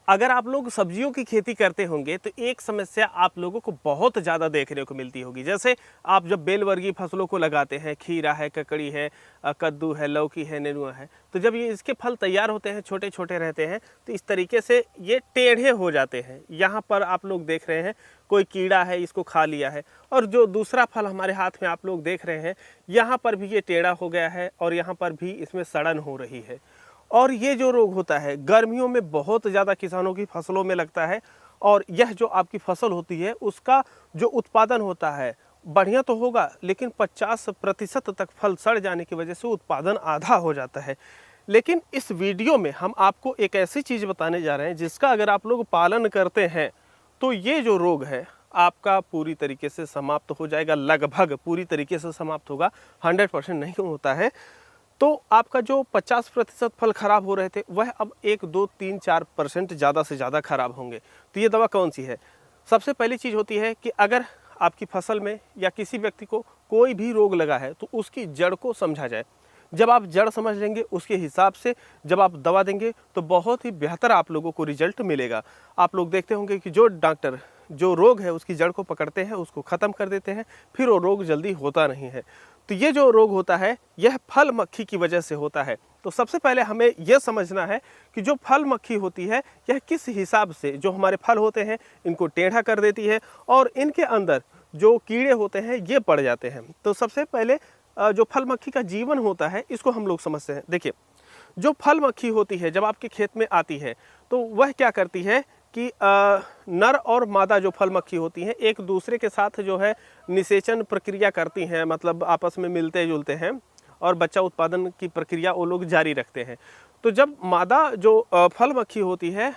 अगर आप लोग सब्जियों की खेती करते होंगे तो एक समस्या आप लोगों को बहुत ज़्यादा देखने को मिलती होगी। जैसे आप जब बेल वर्गीय फसलों को लगाते हैं, खीरा है, ककड़ी है, कद्दू है, लौकी है, नेनुआ है, तो जब ये इसके फल तैयार होते हैं, छोटे छोटे रहते हैं, तो इस तरीके से ये टेढ़े हो जाते हैं। यहाँ पर आप लोग देख रहे हैं कोई कीड़ा है, इसको खा लिया है। और जो दूसरा फल हमारे हाथ में आप लोग देख रहे हैं, यहाँ पर भी ये टेढ़ा हो गया है और यहाँ पर भी इसमें सड़न हो रही है। और ये जो रोग होता है गर्मियों में बहुत ज़्यादा किसानों की फसलों में लगता है। और यह जो आपकी फसल होती है उसका जो उत्पादन होता है बढ़िया तो होगा, लेकिन 50% तक फल सड़ जाने की वजह से उत्पादन आधा हो जाता है। लेकिन इस वीडियो में हम आपको एक ऐसी चीज़ बताने जा रहे हैं जिसका अगर आप लोग पालन करते हैं तो ये जो रोग है आपका पूरी तरीके से समाप्त हो जाएगा। लगभग पूरी तरीके से समाप्त होगा, 100% नहीं होता है। तो आपका जो 50% फल खराब हो रहे थे वह अब 1, 2, 3, 4% ज़्यादा से ज़्यादा खराब होंगे। तो ये दवा कौन सी है? सबसे पहली चीज़ होती है कि अगर आपकी फसल में या किसी व्यक्ति को कोई भी रोग लगा है तो उसकी जड़ को समझा जाए। जब आप जड़ समझ लेंगे उसके हिसाब से जब आप दवा देंगे तो बहुत ही बेहतर आप लोगों को रिजल्ट मिलेगा। आप लोग देखते होंगे कि जो डॉक्टर जो रोग है उसकी जड़ को पकड़ते हैं, उसको ख़त्म कर देते हैं, फिर वो रोग जल्दी होता नहीं है। तो ये जो रोग होता है यह फल मक्खी की वजह से होता है। तो सबसे पहले हमें यह समझना है कि जो फल मक्खी होती है यह किस हिसाब से जो हमारे फल होते हैं इनको टेढ़ा कर देती है और इनके अंदर जो कीड़े होते हैं ये पड़ जाते हैं। तो सबसे पहले जो फल मक्खी का जीवन होता है इसको हम लोग समझते हैं। देखिए, जो फल मक्खी होती है जब आपके खेत में आती है तो वह क्या करती है कि नर और मादा जो फल मक्खी होती हैं एक दूसरे के साथ जो है निषेचन प्रक्रिया करती हैं, मतलब आपस में मिलते जुलते हैं और बच्चा उत्पादन की प्रक्रिया वो लोग जारी रखते हैं। तो जब मादा जो फल मक्खी होती है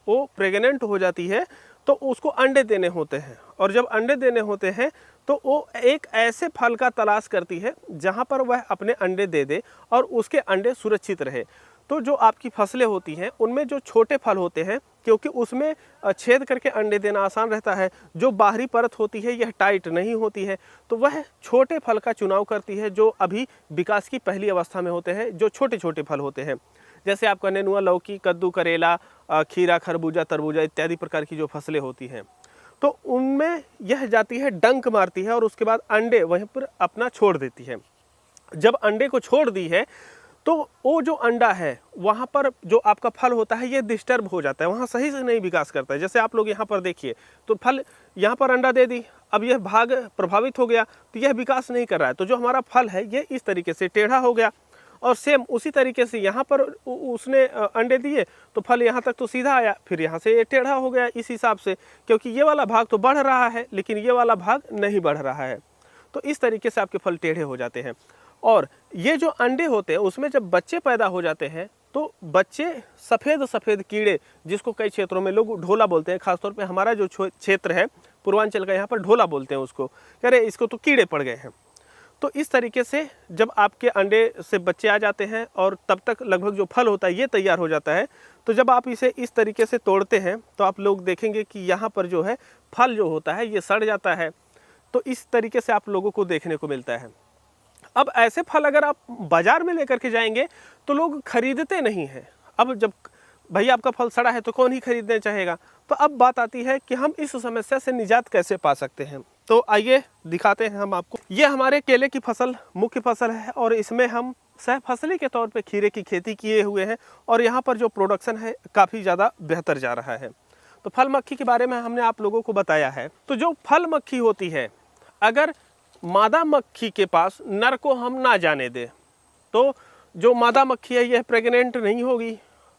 वो प्रेग्नेंट हो जाती है तो उसको अंडे देने होते हैं, और जब अंडे देने होते हैं तो वो एक ऐसे फल का तलाश करती है जहाँ पर वह अपने अंडे दे दे और उसके अंडे सुरक्षित रहे। तो जो आपकी फसलें होती हैं उनमें जो छोटे फल होते हैं क्योंकि उसमें छेद करके अंडे देना आसान रहता है, जो बाहरी परत होती है यह टाइट नहीं होती है, तो वह छोटे फल का चुनाव करती है जो अभी विकास की पहली अवस्था में होते हैं, जो छोटे छोटे फल होते हैं। जैसे आपका नेनुआ, लौकी, कद्दू, करेला, खीरा, खरबूजा, तरबूजा इत्यादि प्रकार की जो फसलें होती हैं तो उनमें यह जाती है, डंक मारती है और उसके बाद अंडे वहीं पर अपना छोड़ देती है। जब अंडे को छोड़ दी है तो वो जो अंडा है वहाँ पर जो आपका फल होता है ये डिस्टर्ब हो जाता है, वहाँ सही से नहीं विकास करता है। जैसे आप लोग यहाँ पर देखिए तो फल यहाँ पर अंडा दे दी, अब यह भाग प्रभावित हो गया तो यह विकास नहीं कर रहा है। तो जो हमारा फल है ये इस तरीके से टेढ़ा हो गया, और सेम उसी तरीके से यहाँ पर उसने अंडे दिए तो फल यहाँ तक तो सीधा आया, फिर यहाँ से ये टेढ़ा हो गया इस हिसाब से, क्योंकि ये वाला भाग तो बढ़ रहा है लेकिन ये वाला भाग नहीं बढ़ रहा है। तो इस तरीके से आपके फल टेढ़े हो जाते हैं। और ये जो अंडे होते हैं उसमें जब बच्चे पैदा हो जाते हैं तो बच्चे सफ़ेद सफ़ेद कीड़े, जिसको कई क्षेत्रों में लोग ढोला बोलते हैं, खासतौर पे हमारा जो क्षेत्र है पूर्वांचल का यहाँ पर ढोला बोलते हैं उसको, कह रहे इसको तो कीड़े पड़ गए हैं। तो इस तरीके से जब आपके अंडे से बच्चे आ जाते हैं और तब तक लगभग जो फल होता है ये तैयार हो जाता है, तो जब आप इसे इस तरीके से तोड़ते हैं तो आप लोग देखेंगे कि यहाँ पर जो है फल जो होता है ये सड़ जाता है। तो इस तरीके से आप लोगों को देखने को मिलता है। अब ऐसे फल अगर आप बाज़ार में लेकर के जाएंगे तो लोग खरीदते नहीं हैं। अब जब भाई आपका फल सड़ा है तो कौन ही खरीदने चाहेगा। तो अब बात आती है कि हम इस समस्या से निजात कैसे पा सकते हैं। तो आइए दिखाते हैं हम आपको। ये हमारे केले की फसल मुख्य फसल है और इसमें हम सह फसली के तौर पे खीरे की खेती किए हुए हैं और यहाँ पर जो प्रोडक्शन है काफ़ी ज़्यादा बेहतर जा रहा है। तो फल मक्खी के बारे में हमने आप लोगों को बताया है। तो जो फल मक्खी होती है, अगर मादा मक्खी के पास नर को हम ना जाने दें तो जो मादा मक्खी है यह प्रेग्नेंट नहीं होगी,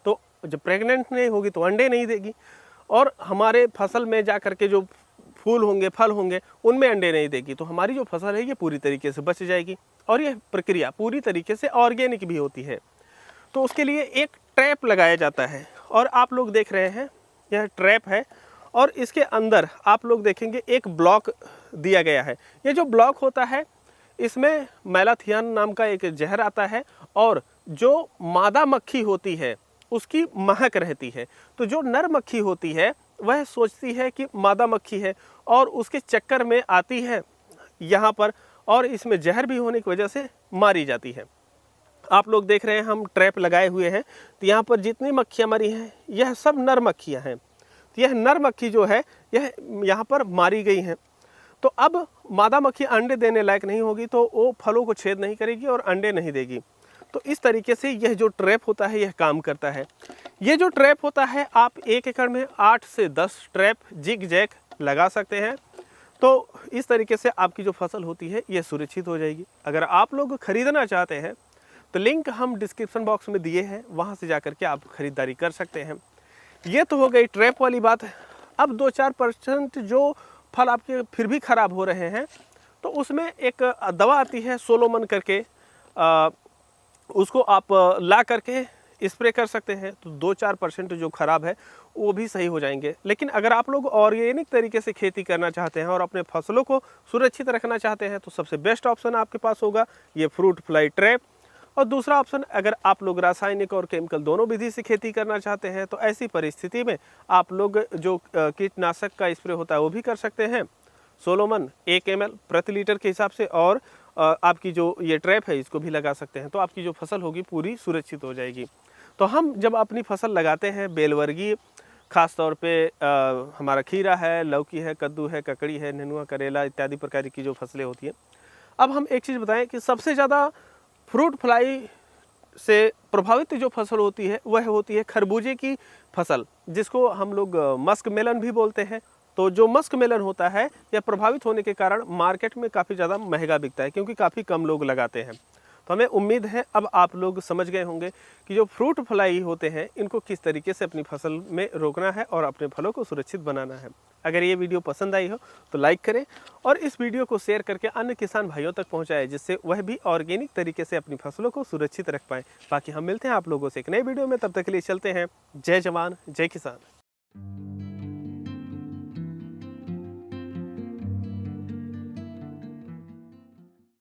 तो जब प्रेग्नेंट नहीं होगी तो अंडे नहीं देगी और हमारे फसल में जा कर के जो फूल होंगे, फल होंगे, उनमें अंडे नहीं देगी। तो हमारी जो फसल है ये पूरी तरीके से बच जाएगी और यह प्रक्रिया पूरी तरीके से ऑर्गेनिक भी होती है। तो उसके लिए एक ट्रैप लगाया जाता है और आप लोग देख रहे हैं यह ट्रैप है और इसके अंदर आप लोग देखेंगे एक ब्लॉक दिया गया है। ये जो ब्लॉक होता है इसमें मैलाथियन नाम का एक जहर आता है और जो मादा मक्खी होती है उसकी महक रहती है। तो जो नर मक्खी होती है वह सोचती है कि मादा मक्खी है और उसके चक्कर में आती है यहाँ पर और इसमें जहर भी होने की वजह से मारी जाती है। आप लोग देख रहे हैं हम ट्रैप लगाए हुए हैं, तो यहाँ पर जितनी मक्खियाँ मरी हैं यह सब नर मक्खियाँ हैं। तो यह नर मक्खी जो है यह यहाँ पर मारी गई हैं। तो अब मादा मक्खी अंडे देने लायक नहीं होगी, तो वो फलों को छेद नहीं करेगी और अंडे नहीं देगी। तो इस तरीके से यह जो ट्रैप होता है यह काम करता है। ये जो ट्रैप होता है आप 1 एकड़ में 8 से 10 ट्रैप जिग जैग लगा सकते हैं। तो इस तरीके से आपकी जो फसल होती है ये सुरक्षित हो जाएगी। अगर आप लोग खरीदना चाहते हैं तो लिंक हम डिस्क्रिप्शन बॉक्स में दिए हैं, वहाँ से जाकर के आप खरीदारी कर सकते हैं। ये तो हो गई ट्रैप वाली बात। अब 2-4% जो फल आपके फिर भी ख़राब हो रहे हैं, तो उसमें एक दवा आती है सोलोमन करके, उसको आप ला करके स्प्रे कर सकते हैं, तो 2-4% जो ख़राब है वो भी सही हो जाएंगे। लेकिन अगर आप लोग ऑर्गेनिक तरीके से खेती करना चाहते हैं और अपने फसलों को सुरक्षित रखना चाहते हैं, तो सबसे बेस्ट ऑप्शन आपके पास होगा ये फ्रूट फ्लाई ट्रैप। और दूसरा ऑप्शन, अगर आप लोग रासायनिक और केमिकल दोनों विधि से खेती करना चाहते हैं, तो ऐसी परिस्थिति में आप लोग जो कीटनाशक का स्प्रे होता है वो भी कर सकते हैं। सोलोमन 1 ml प्रति लीटर के हिसाब से, और आपकी जो ये ट्रैप है इसको भी लगा सकते हैं। तो आपकी जो फसल होगी पूरी सुरक्षित हो जाएगी। तो हम जब अपनी फसल लगाते हैं बेलवर्गीय, ख़ास तौर पे हमारा खीरा है, लौकी है, कद्दू है, ककड़ी है, नेनुआ, करेला इत्यादि प्रकार की जो फसलें होती हैं। अब हम एक चीज़ बताएं कि सबसे ज़्यादा फ्रूट फ्लाई से प्रभावित जो फसल होती है वह होती है खरबूजे की फसल, जिसको हम लोग मस्क मेलन भी बोलते हैं। तो जो मस्क मेलन होता है यह प्रभावित होने के कारण मार्केट में काफ़ी ज़्यादा महंगा बिकता है, क्योंकि काफ़ी कम लोग लगाते हैं। तो हमें उम्मीद है अब आप लोग समझ गए होंगे कि जो फ्रूट फ्लाई होते हैं इनको किस तरीके से अपनी फसल में रोकना है और अपने फलों को सुरक्षित बनाना है। अगर ये वीडियो पसंद आई हो तो लाइक करें और इस वीडियो को शेयर करके अन्य किसान भाइयों तक पहुंचाएं, जिससे वह भी ऑर्गेनिक तरीके से अपनी फसलों को सुरक्षित रख पाएँ। बाकी हम मिलते हैं आप लोगों से एक नए वीडियो में, तब तक के लिए चलते हैं। जय जवान जय किसान।